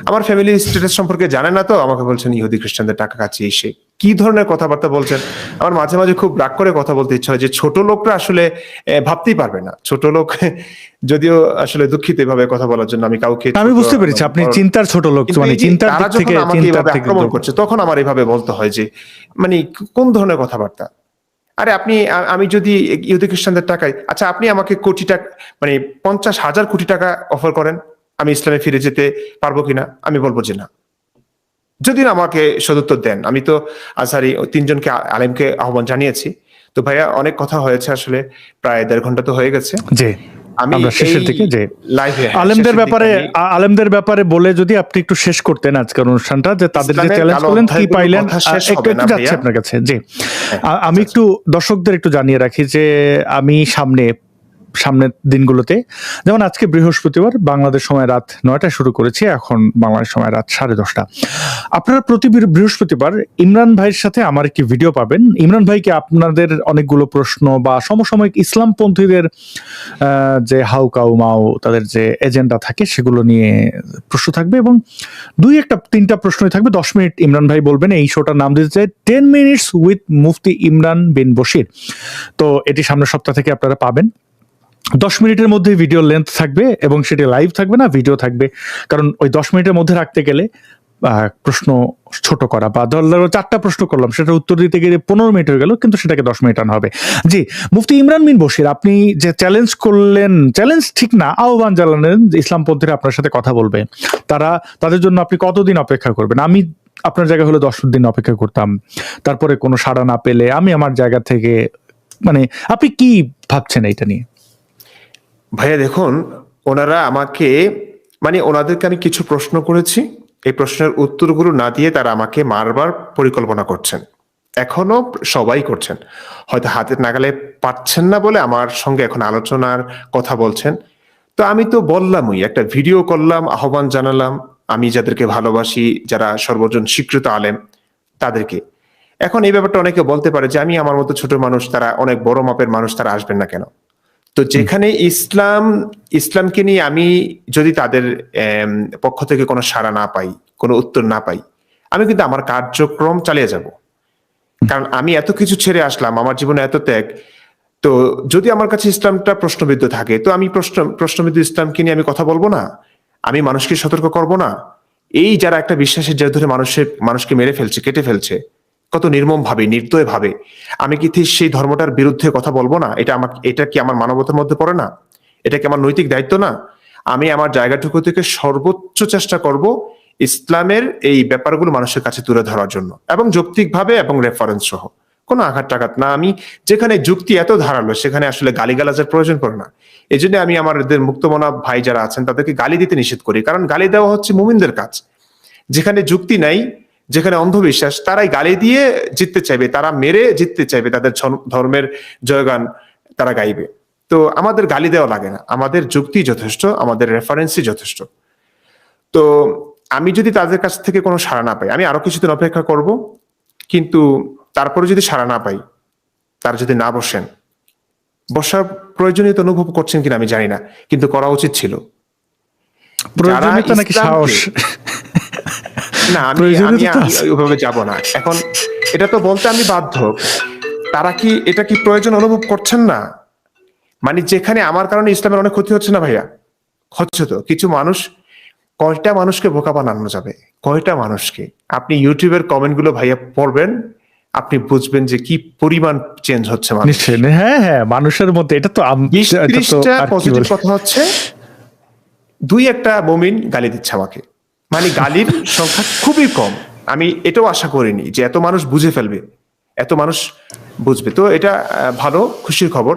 আমার ফ্যামিলি স্ট্যাটাস সম্পর্কে জানে না, তো আমাকে বলছেন ইহুদি খ্রিস্টানদের টাকা খাচ্ছি, এসে কি ধরনের কথাবার্তা বলছেন। আমার মাঝে মাঝে খুব রাগ করে কথা বলতে ইচ্ছা হয় যে ছোট লোকরা আসলে ভাবতেই পারবে না। ছোট লোক যদিও আসলে দুঃখিত এভাবে কথা বলার জন্য, আমি কাউকে, আমি বুঝতে পেরেছি আপনি চিন্তার ছোট লোক, মানে চিন্তার দিক থেকে আমাকে এইভাবে আক্রমণ করছে, তখন আমার এইভাবে বলতে হয় যে মানে কোন ধরনের কথাবার্তা। আরে আমি যদি ইহুদি খ্রিস্টানদের টাকায়, আচ্ছা আপনি আমাকে কোটি টাকা মানে 50,000 কোটি টাকা অফার করেন, আমি ইসলামে ফিরে যেতে পারবো কিনা? আমি বলবো যে না। যদি আমাকে সদুত্তর দেন, আমি তো আজহারি 3 জনকে আলেমকে আহ্বান জানিয়েছি। তো ভাইয়া অনেক কথা হয়েছে, আসলে প্রায় 1.5 ঘন্টা তো হয়ে গেছে। জি, আমরা শেষের দিকে যে লাইভে আলেমদের ব্যাপারে বলে যদি আপনি একটু শেষ করতেন আজকের অনুষ্ঠানটা, যে তাদের যে চ্যালেঞ্জ করলেন কি পাইলেন, একটু যাচ্ছে আপনার কাছে। জি, আমি একটু দর্শকদের একটু জানিয়ে রাখি যে আমি সামনের দিনগুলোতে, যেমন আজকে বৃহস্পতিবার, বাংলাদেশ সময় রাত 9টায় শুরু করেছি, এখন বাংলাদেশ সময় রাত 10:30। আপনারা প্রতি বৃহস্পতিবার ইমরান ভাইয়ের সাথে আমার একটি ভিডিও পাবেন। ইমরান ভাইকে আপনাদের অনেকগুলো প্রশ্ন বা সমসাময়িক ইসলামপন্থীদের যে হাউকাউ মাও, তাদের যে এজেন্ডা থাকে সেগুলো নিয়ে প্রশ্ন থাকবে, এবং 3টা প্রশ্নই থাকবে। 10 মিনিট ইমরান ভাই বলবেন। এই শোটার নাম দিতে চাই 10 মিনিটস উইথ মুফতি ইমরান বিন বশির। তো এটি সামনের সপ্তাহ থেকে আপনারা পাবেন। 10 মিনিটের মধ্যে ভিডিও লেন্থ থাকবে, এবং সেটি লাইভ থাকবে না, ভিডিও থাকবে। কারণ ওই 10 মিনিটের মধ্যে রাখতে গেলে প্রশ্ন ছোট করা, বা ধরো 4টা প্রশ্ন করলাম, সেটা উত্তর দিতে গিয়ে 15 মিনিট হয়ে গেল, কিন্তু সেটাকে 10 মিনিট আনা হবে। জি, মুফতি ইমরান বিন বশির, আপনি যে চ্যালেঞ্জ করলেন, চ্যালেঞ্জ ঠিক না, আহ্বান জানালেন যে ইসলামপন্থীরা আপনার সাথে কথা বলবে, তাদের জন্য আপনি কতদিন অপেক্ষা করবেন? আমি আপনার জায়গা হলে 10 দিন অপেক্ষা করতাম। তারপরে কোনো সাড়া না পেলে আমি আমার জায়গা থেকে, মানে আপনি কি ভাবছেন এইটা নিয়ে? ভাইয়া দেখুন, ওনারা আমাকে মানে ওনাদেরকে আমি কিছু প্রশ্ন করেছি, এই প্রশ্নের উত্তরগুলো না দিয়ে তারা আমাকে মারবার পরিকল্পনা করছেন। এখনো সবাই করছেন, হয়তো হাতের নাগালে পাচ্ছেন না বলে আমার সঙ্গে এখন আলোচনার কথা বলছেন। তো আমি তো বললামই, একটা ভিডিও করলাম, আহ্বান জানালাম আমি যাদেরকে ভালোবাসি, যারা সর্বজন স্বীকৃত আলেম, তাদেরকে। এখন এই ব্যাপারটা অনেকে বলতে পারে যে আমি আমার মতো ছোট মানুষ, তারা অনেক বড় মাপের মানুষ, তারা আসবেন না কেন? তো যেখানে ইসলামকে নিয়ে আমি যদি তাদের পক্ষ থেকে কোনো সাড়া না পাই, কোনো উত্তর না পাই, আমি কিন্তু আমার কার্যক্রম চালিয়ে যাব। কারণ আমি এত কিছু ছেড়ে আসলাম, আমার জীবনে এত ত্যাগ। তো যদি আমার কাছে ইসলামটা প্রশ্নবিদ্ধ থাকে, তো আমি প্রশ্নবিদ্ধ ইসলামকে নিয়ে আমি কথা বলবো না, আমি মানুষকে সতর্ক করব না? এই যারা একটা বিশ্বাসের জের ধরে মানুষকে মেরে ফেলছে, কেটে ফেলছে, কত নির্মম ভাবে, নির্দয় ভাবে, আমি কি সেই ধর্মটার বিরুদ্ধে কথা বলবো না? এটা কি আমার মানবতার মধ্যে পড়ে না? এটা কি আমার নৈতিক দায়িত্ব না? আমি আমার জায়গাটুকু থেকে সর্বোচ্চ চেষ্টা করব ইসলামের এই ব্যাপারগুলো মানুষের কাছে তুলে ধরার জন্য, এবং যৌক্তিকভাবে এবং রেফারেন্স সহ, কোনো আঘাত টাঘাত না। আমি যেখানে যুক্তি এত ধারালো, সেখানে আসলে গালিগালাজের প্রয়োজন পড়ে না। এই জন্য আমি আমাদের মুক্তমনা ভাই যারা আছেন তাদেরকে গালি দিতে নিষেধ করি, কারণ গালি দেওয়া হচ্ছে মুমিনদের কাজ। যেখানে যুক্তি নাই, যেখানে অন্ধবিশ্বাস, তারাই গালি দিয়ে জিততে চাইবে, তারা মেরে জিততে চাইবে, তাদের ধর্মের জয়গান তারা গাইবে। তো আমাদের গালি দেওয়া লাগে না, আমাদের যুক্তি যথেষ্ট, আমাদের রেফারেন্সই যথেষ্ট। তো আমি যদি তাদের কাছ থেকে কোনো সাড়া না পাই, আমি আরো কিছুদিন অপেক্ষা করব, কিন্তু তারপরে যদি সাড়া না পাই, তার যদি না বসেন, বসার প্রয়োজনীয়তা অনুভব করছেন কিনা আমি জানি না, কিন্তু করা উচিত ছিল। প্রয়োজনীয়তা নাকি সাহস? না, আমি প্রয়োজনীয়তা তো আমি আছে। ওইভাবে যাব না এখন। এটা তো বলতে আমি বাধ্য। তারা কি এটা কি প্রয়োজন অনুভব করছেন না? মানে যেখানে আমার কারণে ইসলামের অনেক ক্ষতি হচ্ছে না ভাইয়া? হচ্ছে তো। কিছু মানুষ, কয়টা মানুষকে বোকা বানানো যাবে? কয়টা মানুষকে? আপনি ইউটিউবের কমেন্ট গুলো ভাইয়া পড়বেন, আপনি বুঝবেন যে কি পরিমাণ চেঞ্জ হচ্ছে মানুষ। নিশ্চয়ই, হ্যাঁ হ্যাঁ, মানুষের মধ্যে এটা তো 20-30টা আর কি পজিটিভ বলে। কথা হচ্ছে, 2-1টা মুমিন গালি দিচ্ছে আমাকে। মানে গালির সংখ্যা খুবই কম। আমি এটাও আশা করিনি যে এত মানুষ বুঝে ফেলবে, এত মানুষ বুঝবে। তো এটা ভালো, খুশির খবর।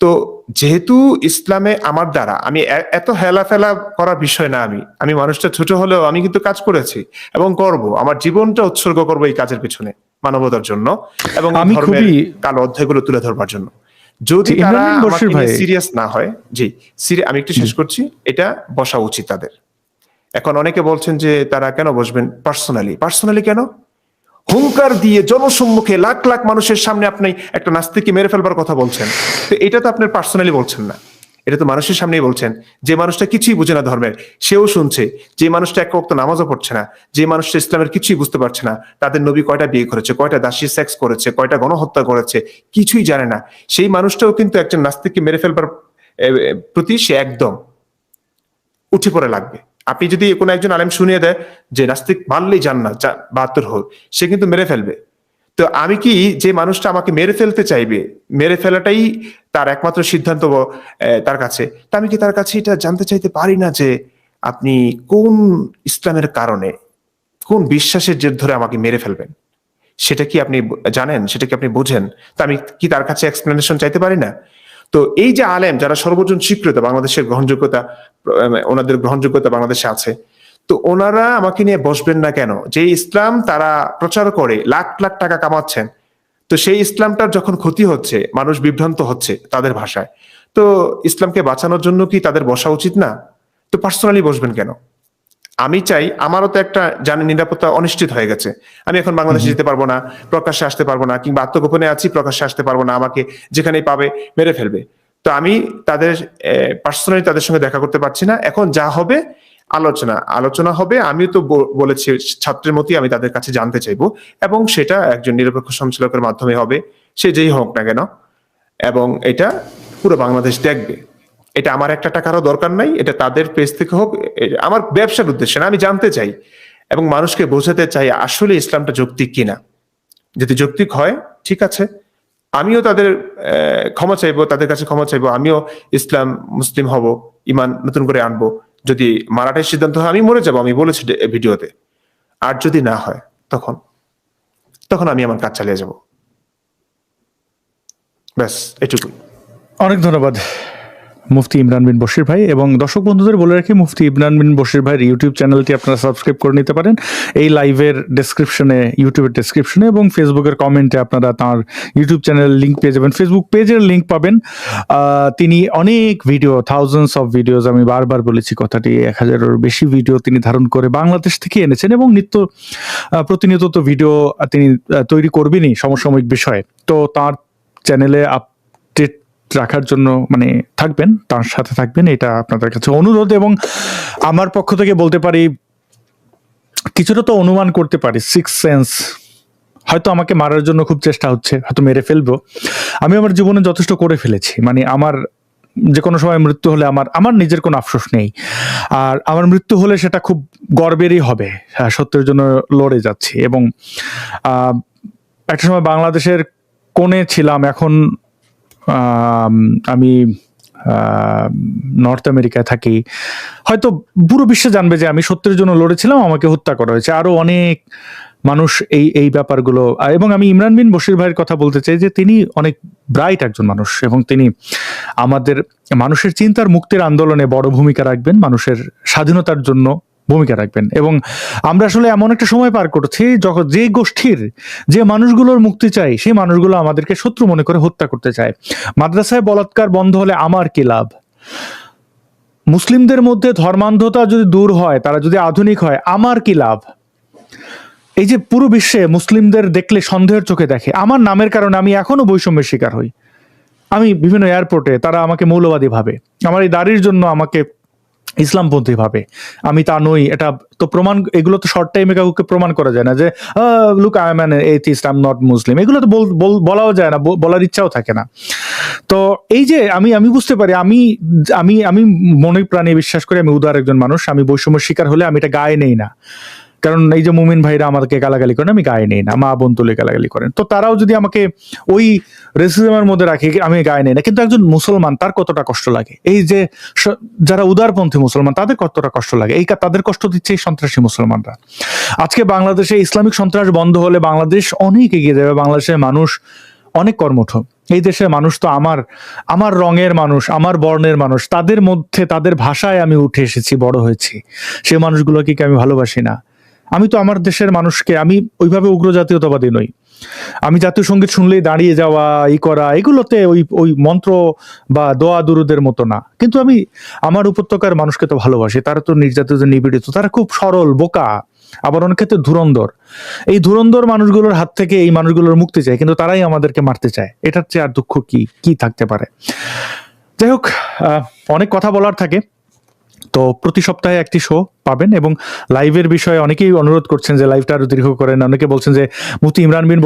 তো যেহেতু ইসলামে আমার দ্বারা আমি এত হেলাফেলা করার বিষয় না, আমি মানুষটা ছোট হলেও আমি কিন্তু কাজ করেছি এবং করব। আমার জীবনটা উৎসর্গ করবো এই কাজের পিছনে, মানবতার জন্য এবং এই আমি ধর্মের খুবই কালো অধ্যায়গুলো তুলে ধরবার জন্য। যদি জি, তারা ইমরান বশির আমাকে ভাই, সিরিয়াস না হয়, জি আমি একটু শেষ করছি, এটা বসা উচিত তাদের। এখন অনেকে বলছেন যে তারা কেন বসবেন? পার্সোনালি কেন? হুঙ্কার দিয়ে জনসম্মুখে লাখ লাখ মানুষের সামনে আপনি একটা নাস্তিককে মেরে ফেলবার কথা বলছেন, তো এটা তো আপনার পার্সোনালি বলছেন না, এটা তো মানুষের সামনেই বলছেন। যে মানুষটা কিছুই বুঝে না ধর্মের, সেও শুনছে। যে মানুষটা এক ওয়াক্ত নামাজও পড়ছে না, যে মানুষটা ইসলামের কিছুই বুঝতে পারছে না, তাদের নবী কয়টা বিয়ে করেছে, কয়টা দাসী সেক্স করেছে, কয়টা গণহত্যা করেছে, কিছুই জানে না, সেই মানুষটাও কিন্তু একজন নাস্তিককে মেরে ফেলবার প্রতি সে একদম উঠে পড়ে লাগবে। আপনি যদি কোনো একজন আলেম শুনিয়ে দেয় যে নাস্তিক মানলেই জান্নাত 72 হোক, সে কিন্তু মেরে ফেলবে। তো আমি কি, যে মানুষটা আমাকে মেরে ফেলতে চাইবে, মেরে ফেলাটাই তার একমাত্র সিদ্ধান্ত তার কাছে, তা আমি কি তার কাছে এটা জানতে চাইতে পারি না যে আপনি কোন ইসলামের কারণে, কোন বিশ্বাসের জের ধরে আমাকে মেরে ফেলবেন? সেটা কি আপনি জানেন? সেটা কি আপনি বোঝেন? তা আমি কি তার কাছে এক্সপ্লেনেশন চাইতে পারি না? তো এই যে আলেম যারা সর্বজন স্বীকৃত, বাংলাদেশের গ্রহণযোগ্যতা, ওনাদের গ্রহণযোগ্যতা বাংলাদেশে আছে, তো ওনারা আমাকে নিয়ে বসবেন না কেন? যে ইসলাম তারা প্রচার করে লাখ লাখ টাকা কামাচ্ছেন, তো সেই ইসলামটার যখন ক্ষতি হচ্ছে, মানুষ বিভ্রান্ত হচ্ছে তাদের ভাষায়, তো ইসলামকে বাঁচানোর জন্য কি তাদের বসা উচিত না? তো পার্সোনালি বসবেন কেন? আমি চাই, আমারও তো একটা জানের নিরাপত্তা অনিশ্চিত হয়ে গেছে। আমি এখন বাংলাদেশে যেতে পারবো না, প্রকাশ্যে আসতে পারবো না, কিংবা আত্মগোপনে আছি, প্রকাশ্যে আসতে পারবো না, আমাকে যেখানেই পাবে মেরে ফেলবে। তো আমি তাদের পার্সোনালি তাদের সঙ্গে দেখা করতে পারছি না। এখন যা হবে আলোচনা হবে। আমিও তো বলেছি ছাত্রের মতোই আমি তাদের কাছে জানতে চাইবো, এবং সেটা একজন নিরপেক্ষ সঞ্চালকের মাধ্যমে হবে, সে যেই হোক না কেন, এবং এটা পুরো বাংলাদেশ দেখবে। এটা আমার একটা টাকারও দরকার নাই, এটা তাদের পেজ থেকে হোক, আমার ব্যবসার উদ্দেশ্যে না। আমি জানতে চাই এবং মানুষকে বোঝাতে চাই আসলে ইসলামটা যৌক্তিক কিনা। যদি যৌক্তিক হয়, ঠিক আছে, আমিও তাদের ক্ষমা চাইবো, তাদের কাছে ক্ষমা চাইবো, আমিও ইসলাম মুসলিম হব, ইমান নতুন করে আনবো। যদি মারাটাই সিদ্ধান্ত হয়, আমি মরে যাবো, আমি বলেছি ভিডিওতে। আর যদি না হয়, তখন তখন আমি আমার কাজ চালিয়ে যাব। ব্যাস, এটুকুই। অনেক ধন্যবাদ মুফতি ইমরান বিন বশির ভাই। এবং দর্শক বন্ধুদের বলে রাখি, মুফতি ইমরান বিন বশির ভাইয়ের ইউটিউব চ্যানেলটি আপনারা সাবস্ক্রাইব করে নিতে পারেন। এই লাইভের ডেসক্রিপশনে, ইউটিউবের ডেসক্রিপশনে এবং ফেসবুকের কমেন্টে আপনারা তার ইউটিউব চ্যানেলের লিঙ্ক পেয়ে যাবেন, ফেসবুক পেজের লিঙ্ক পাবেন। তিনি অনেক ভিডিও, থাউজেন্ডস অফ ভিডিওস, আমি বারবার বলেছি কথাটি, 1000-এর বেশি ভিডিও তিনি ধারণ করে বাংলাদেশ থেকে এনেছেন, এবং প্রতিনিয়ত তো ভিডিও তিনি তৈরি করবেনই সমসাময়িক বিষয়ে। তো তার চ্যানেলে আপডেট রাখার জন্য মানে থাকবেন, তার সাথে থাকবেন, এটা আপনাদের কাছে অনুরোধ। এবং আমার পক্ষ থেকে বলতে পারি, কিছুটা তো অনুমান করতে পারি, সিক্স সেন্স, হয়তো আমাকে মারার জন্য খুব চেষ্টা হচ্ছে, হয়তো মেরে ফেলবো। আমি আমার জীবনে যথেষ্ট করে ফেলেছি, মানে আমার যে কোনো সময় মৃত্যু হলে আমার নিজের কোনো আফসোস নেই। আর আমার মৃত্যু হলে সেটা খুব গর্বেরই হবে, সত্যের জন্য লড়ে যাচ্ছি। এবং একটা সময় বাংলাদেশের কোণে ছিলাম, এখন আমি নর্থ আমেরিকায় থাকি। হয়তো পুরো বিশ্বে জানবে যে আমি সত্যের জন্য লড়েছিলাম, আমাকে হত্যা করা হয়েছে। আরো অনেক মানুষ এই ব্যাপারগুলো, এবং আমি ইমরান বিন বশির ভাইয়ের কথা বলতে চাই যে তিনি অনেক ব্রাইট একজন মানুষ, এবং তিনি আমাদের মানুষের চিন্তার মুক্তির আন্দোলনে বড় ভূমিকা রাখবেন, মানুষের স্বাধীনতার জন্য ভূমিকা রাখবেন। এবং আমরা আসলে এমন একটা সময় পার করছি যখন যে গোষ্ঠীর, যে মানুষগুলোর মুক্তি চাই, সেই মানুষগুলো আমাদেরকে শত্রু মনে করে হত্যা করতে চায়। মাদ্রাসায় বলাৎকার বন্ধ হলে আমার কি লাভ? মুসলিমদের মধ্যে ধর্মান্ধতা যদি দূর হয়, তারা যদি আধুনিক হয়, আমার কি লাভ? এই যে পুরো বিশ্বে মুসলিমদের দেখলে সন্দেহের চোখে দেখে, আমার নামের কারণে আমি এখনো বৈষম্যের শিকার হই। আমি বিভিন্ন এয়ারপোর্টে তারা আমাকে মৌলবাদী ভাবে, আমার এই দাড়ির জন্য আমাকে ইসলামপন্থী ভাবে। আমি তা নই, এটা তো প্রমাণ, এগুলো তো শর্ট টাইমে কাউকে প্রমাণ করা যায় না যে look I am an atheist, I am not Muslim. এগুলো তো বলাও যায় না, বলার ইচ্ছাও থাকে না। তো এই যে আমি বুঝতে পারি, আমি আমি আমি মনে প্রাণে বিশ্বাস করি আমি উদার একজন মানুষ। আমি বৈষম্যের শিকার হলে আমি এটা গায়ে নেই না, কারণ এই যে মুমিন ভাইরা আমাকে গালাগালি করেন, আমি গায়ে নেই না, মা বোন তুলে গালাগালি করেন, তো তারাও যদি আমাকে ওই রেসিজমের মধ্যে রাখে, আমি গায়ে নেই না। কিন্তু একজন মুসলমান, তার কতটা কষ্ট লাগে, এই যে যারা উদারপন্থী মুসলমান, তাদের কতটা কষ্ট লাগে, এই তাদের কষ্ট দিচ্ছে এই সন্ত্রাসী মুসলমানরা। আজকে বাংলাদেশে ইসলামিক সন্ত্রাস বন্ধ হলে বাংলাদেশ অনেক এগিয়ে যাবে, বাংলাদেশের মানুষ অনেক কর্মঠ। এই দেশের মানুষ তো আমার রঙের মানুষ, আমার বর্ণের মানুষ, তাদের মধ্যে তাদের ভাষায় আমি উঠে এসেছি, বড় হয়েছি। সেই মানুষগুলোকে কি আমি ভালোবাসি না? আমি তো আমার দেশের মানুষকে, আমি ওইভাবে উগ্র জাতীয়তাবাদী নই। আমি জাতীয় সঙ্গীত শুনলেই দাঁড়িয়ে যাওয়া, করা, এগুলোতে ওই মন্ত্র বা দোয়া দুরুদের মতো না। কিন্তু আমি আমার উপত্যকার মানুষকে তো ভালোবাসি। তারা তো নির্যাতিত, নিপীড়িত, তারা খুব সরল, বোকা, আবার অনেক ক্ষেত্রে ধুরন্ধর। এই ধুরন্ধর মানুষগুলোর হাত থেকে এই মানুষগুলোর মুক্তি চায়, কিন্তু তারাই আমাদেরকে মারতে চায়। এটার চেয়ে আর দুঃখ কি থাকতে পারে? যাই হোক, অনেক কথা বলার থাকে। তো প্রতি সপ্তাহে একটি শো পাবেন, এবং লাইভের বিষয়ে অনেকেই অনুরোধ করছেন যে লাইভটা আরো দীর্ঘ করেন। অনেকে বলছেন যে মুফতি ইমরান বিন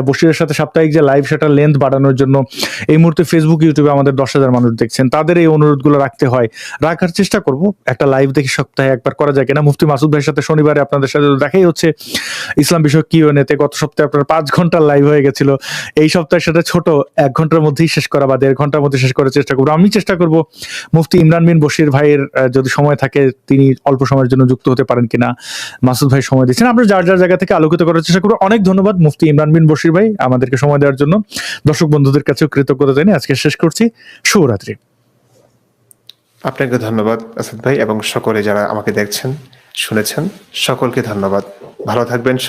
বশিরের সাথে সাপ্তাহিক যে লাইভ, সেটা লেন্থ বাড়ানোর জন্য এই মুহূর্তে ফেসবুক, ইউটিউবে আমাদের 10,000 মানুষ দেখছেন, তাদের এই অনুরোধগুলো রাখতে হয়। রাখার চেষ্টা করব। একটা লাইভ দেখি সপ্তাহে একবার করা যায় কিনা। মুফতি মাসুদ ভাইয়ের সাথে শনিবারে আপনাদের সাথে দেখাই হচ্ছে ইসলাম বিষয়ক কিউএনএতে। গত সপ্তাহে আপনার 5 ঘন্টার লাইভ হয়ে গেছিল। এই সপ্তাহে সেটা ছোট, 1 ঘন্টার মধ্যেই শেষ করা বা 1.5 ঘন্টার মধ্যে শেষ করার চেষ্টা করবো। আমি চেষ্টা করব মুফতি ইমরান বিন বশির ভাইয়ের যদি সময় থাকে, তিনি অল্প সময়ের জন্য যুক্ত হতে পারেন কিনা। মাসুদ ভাই সময় দিচ্ছেন, আমরা যার জায়গা থেকে আলোকিত করার চেষ্টা করবো। অনেক ধন্যবাদ মুফতি ইমরান বিন বশির ভাই আমাদেরকে সময় দেওয়ার জন্য। দর্শক বন্ধুদের কাছেও কৃতজ্ঞতা জানিয়ে আজকে শেষ করছি। শুভরাত্রি। আপনাকে ধন্যবাদ আসাদ ভাই, এবং সকলে যারা আমাকে দেখছেন, শুনেছেন, সকলকে ধন্যবাদ। ভালো থাকবেন, সুস্থ